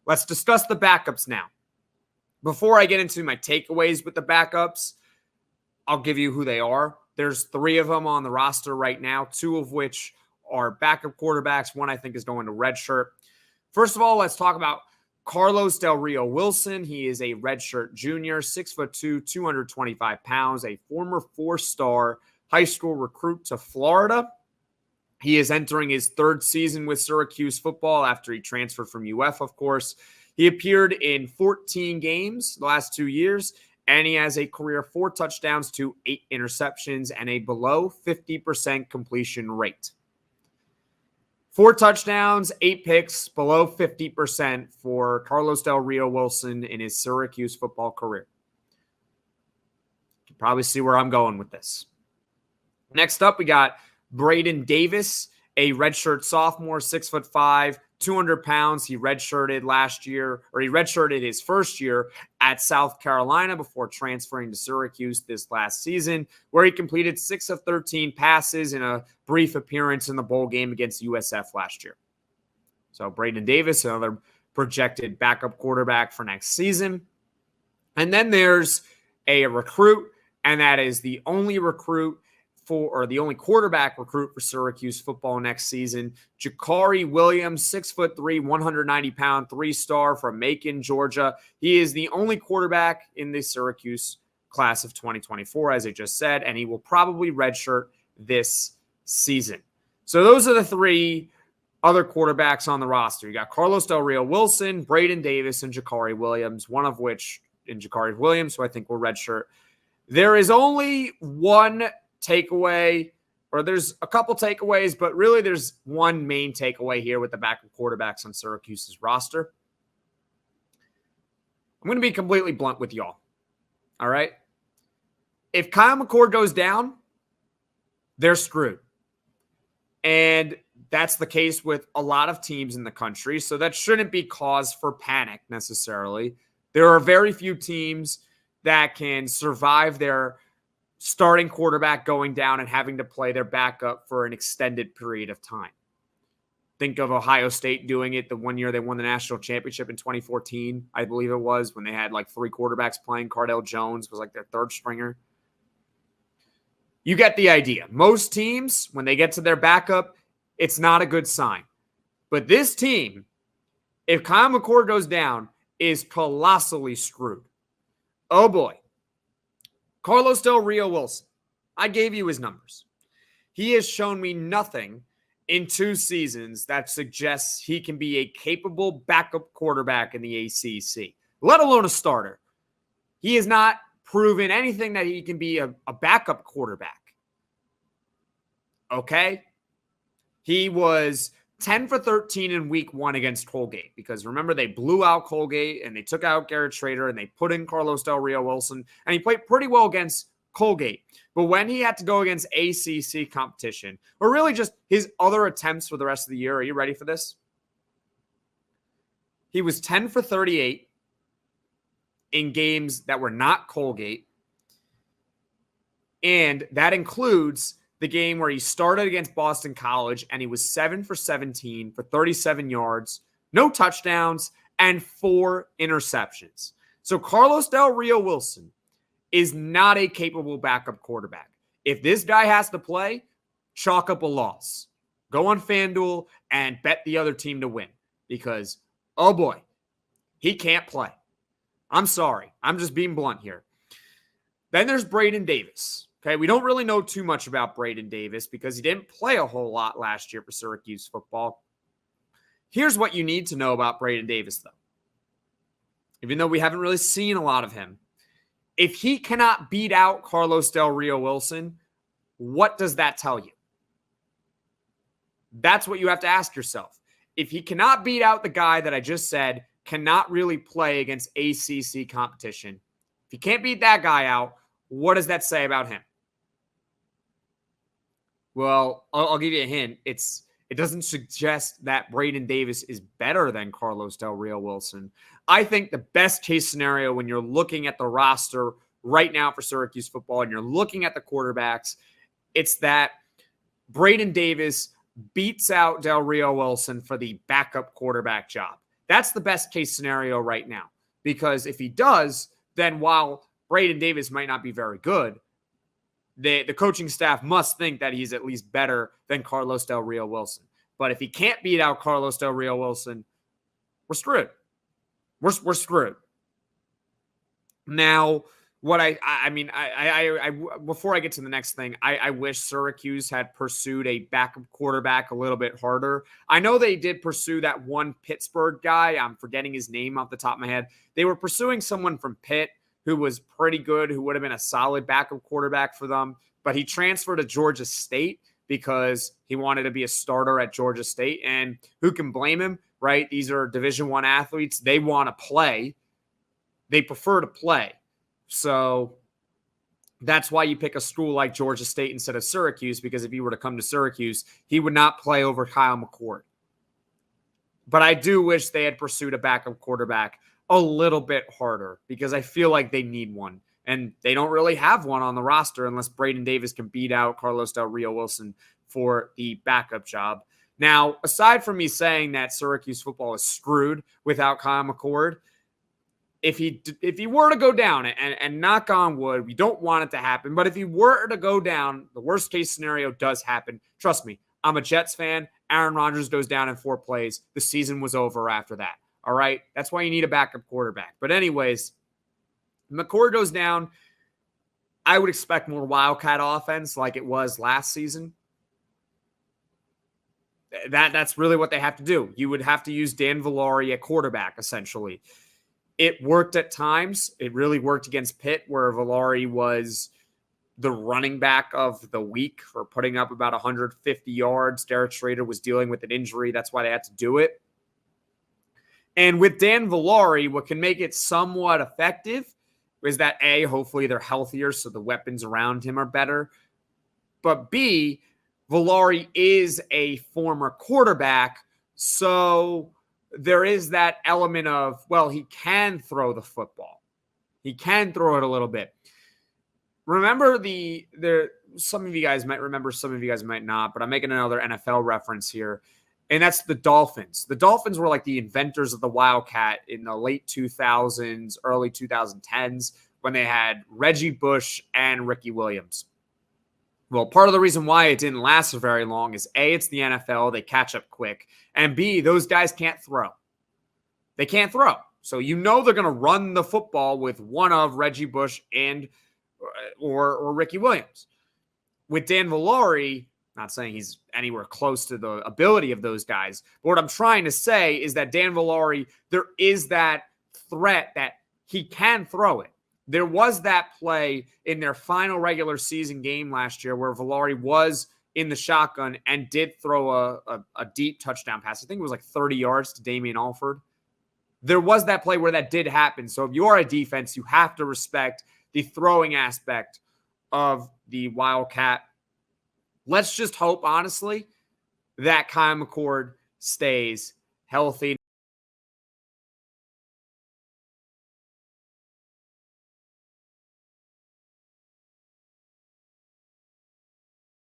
let's discuss the backups now. Before I get into my takeaways with the backups, I'll give you who they are. There's 3 of them on the roster right now, 2 of which are backup quarterbacks. One I think is going to redshirt. First of all, let's talk about Carlos Del Rio-Wilson. He is a redshirt junior, 6'2", 225 pounds, a former 4-star high school recruit to Florida. He is entering his 3rd season with Syracuse Football after he transferred from UF, of course. He appeared in 14 games the last 2 years, and he has a career 4 touchdowns to 8 interceptions and a below 50% completion rate. 4 touchdowns, 8 picks, below 50% for Carlos Del Rio-Wilson in his Syracuse football career. You can probably see where I'm going with this. Next up, we got Braden Davis, a redshirt sophomore, 6'5", 200 pounds. He redshirted last year, or he redshirted his first year at South Carolina before transferring to Syracuse this last season, where he completed 6 of 13 passes in a brief appearance in the bowl game against USF last year. So Braden Davis, another projected backup quarterback for next season. And then there's a recruit, and that is the only quarterback recruit for Syracuse football next season. Jakhari Williams, 6'3", 190-pound, 3-star from Macon, Georgia. He is the only quarterback in the Syracuse class of 2024, as I just said, and he will probably redshirt this season. So those are the 3 other quarterbacks on the roster. You got Carlos Del Rio-Wilson, Braden Davis, and Jakhari Williams, one of which in Jakhari Williams, who I think will redshirt. There is only one takeaway, or there's a couple takeaways, but really there's one main takeaway here with the backup quarterbacks on Syracuse's roster. I'm going to be completely blunt with y'all. All right? If Kyle McCord goes down, they're screwed. And that's the case with a lot of teams in the country, so that shouldn't be cause for panic necessarily. There are very few teams that can survive their starting quarterback going down and having to play their backup for an extended period of time. Think of Ohio State doing it the one year they won the national championship in 2014, I believe it was, when they had like 3 quarterbacks playing. Cardell Jones was like their 3rd stringer. You get the idea. Most teams, when they get to their backup, it's not a good sign. But this team, if Kyle McCord goes down, is colossally screwed. Oh boy. Carlos Del Rio-Wilson, I gave you his numbers. He has shown me nothing in 2 seasons that suggests he can be a capable backup quarterback in the ACC, let alone a starter. He has not proven anything that he can be a backup quarterback. Okay? He was 10 for 13 in week 1 against Colgate, because remember, they blew out Colgate and they took out Garrett Schrader and they put in Carlos Del Rio-Wilson, and he played pretty well against Colgate. But when he had to go against ACC competition, or really just his other attempts for the rest of the year, are you ready for this? He was 10 for 38 in games that were not Colgate, and that includes the game where he started against Boston College and he was 7 for 17 for 37 yards, no touchdowns, and 4 interceptions. So Carlos Del Rio-Wilson is not a capable backup quarterback. If this guy has to play, chalk up a loss. Go on FanDuel and bet the other team to win, because, oh boy, he can't play. I'm sorry. I'm just being blunt here. Then there's Braden Davis. Okay, we don't really know too much about Braden Davis because he didn't play a whole lot last year for Syracuse football. Here's what you need to know about Braden Davis, though. Even though we haven't really seen a lot of him, if he cannot beat out Carlos Del Rio-Wilson, what does that tell you? That's what you have to ask yourself. If he cannot beat out the guy that I just said cannot really play against ACC competition, if he can't beat that guy out, what does that say about him? Well, I'll give you a hint. It doesn't suggest that Braden Davis is better than Carlos Del Rio-Wilson. I think the best case scenario when you're looking at the roster right now for Syracuse football and you're looking at the quarterbacks, it's that Braden Davis beats out Del Rio-Wilson for the backup quarterback job. That's the best case scenario right now. Because if he does, then while Braden Davis might not be very good, the coaching staff must think that he's at least better than Carlos Del Rio-Wilson. But if he can't beat out Carlos Del Rio-Wilson, we're screwed. We're screwed. Now, what I before I get to the next thing, I wish Syracuse had pursued a backup quarterback a little bit harder. I know they did pursue that one Pittsburgh guy. I'm forgetting his name off the top of my head. They were pursuing someone from Pitt who was pretty good, who would have been a solid backup quarterback for them, but he transferred to Georgia State because he wanted to be a starter at Georgia State. And who can blame him, right? These are Division I athletes. They want to play. They prefer to play. So that's why you pick a school like Georgia State instead of Syracuse, because if he were to come to Syracuse, he would not play over Kyle McCord. But I do wish they had pursued a backup quarterback a little bit harder, because I feel like they need one. And they don't really have one on the roster unless Braden Davis can beat out Carlos Del Rio-Wilson for the backup job. Now, aside from me saying that Syracuse football is screwed without Kyle McCord, if he were to go down, and knock on wood, we don't want it to happen, but if he were to go down, the worst case scenario does happen. Trust me, I'm a Jets fan. Aaron Rodgers goes down in 4 plays. The season was over after that. All right? That's why you need a backup quarterback. But anyways, McCord goes down. I would expect more Wildcat offense like it was last season. That's really what they have to do. You would have to use Dan Villari at quarterback, essentially. It worked at times. It really worked against Pitt, where Villari was the running back of the week for putting up about 150 yards. Derek Schrader was dealing with an injury. That's why they had to do it. And with Dan Villari, what can make it somewhat effective is that A, hopefully they're healthier, so the weapons around him are better. But B, Villari is a former quarterback, so there is that element of, well, he can throw the football. He can throw it a little bit. Remember some of you guys might remember, some of you guys might not, but I'm making another NFL reference here, and that's the Dolphins. The Dolphins were like the inventors of the Wildcat in the late 2000s, early 2010s, when they had Reggie Bush and Ricky Williams. Well, part of the reason why it didn't last for very long is A, it's the NFL, they catch up quick, and B, those guys can't throw. They can't throw. So you know they're going to run the football with one of Reggie Bush and or Ricky Williams. With Dan Villari, not saying he's anywhere close to the ability of those guys, but what I'm trying to say is that Dan Villari, there is that threat that he can throw it. There was that play in their final regular season game last year where Villari was in the shotgun and did throw a deep touchdown pass. I think it was like 30 yards to Damian Alford. There was that play where that did happen. So if you are a defense, you have to respect the throwing aspect of the Wildcat. Let's just hope, honestly, that Kyle McCord stays healthy.